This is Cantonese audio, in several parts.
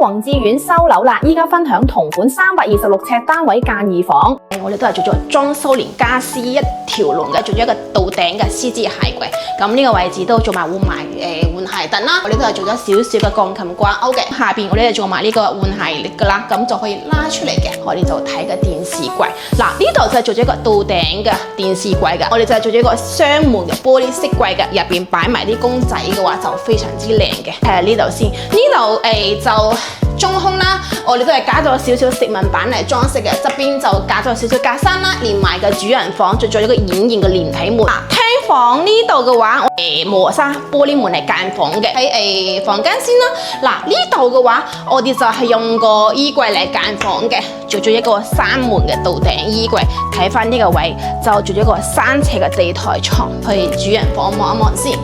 宏志苑收樓啦，依家分享同款326尺單位間2房。我哋都係做咗裝修連家私一條龍嘅，做咗一個到頂嘅 C 字鞋櫃。咁呢個位置都做埋換鞋凳啦。我哋都係做咗少少嘅鋼琴掛鈎嘅。下邊我哋就做埋呢個換鞋力噶啦，咁就可以拉出嚟嘅。我哋就睇個電視櫃。嗱，呢度就係做咗一個到頂嘅電視櫃嘅。我哋就係做咗一個雙門嘅玻璃飾櫃嘅，入邊擺埋啲公仔嘅話就非常之靚嘅。睇下呢度先，呢度就中空啦，我哋都係加咗少少飾紋板嚟裝飾嘅，側邊就加咗少少格柵啦，連埋個主人房做咗一個顯形嘅連體門。廳房呢度嘅話，磨砂玻璃門嚟間房嘅。喺房間先啦，嗱呢度嘅話，我哋就係用個衣櫃嚟間房嘅，做咗一個3門嘅到頂衣櫃。睇翻呢個位就做咗一個3尺嘅地台床，去主人房望一望先。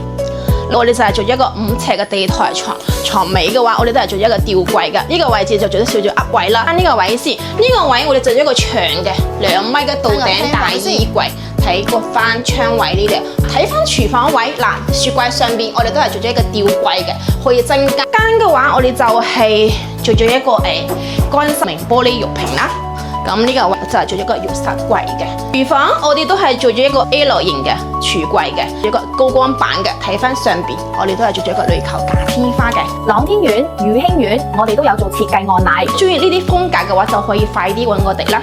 我哋就係做一個5尺嘅地台床，床尾嘅話，我哋都係做一個吊櫃嘅。呢個位置就做咗少少凹位啦。呢個位先，呢個位我哋做咗一個長嘅2米嘅到頂大衣櫃。睇個翻窗位呢度，睇翻廚房位，嗱雪櫃上邊我哋都係做咗一個吊櫃嘅，可以增加。間嘅話，我哋就係做咗一個乾濕明玻璃玉屏啦。咁呢個位就係做咗一個浴室櫃嘅。廚房我哋都係做咗一個 L 型嘅櫥櫃嘅，一個高光板嘅。睇翻上邊，我哋都係做咗一個壘球假天花嘅。朗天苑、裕興苑，我哋都有做設計案例。中意呢啲風格嘅話，就可以快啲揾我哋啦。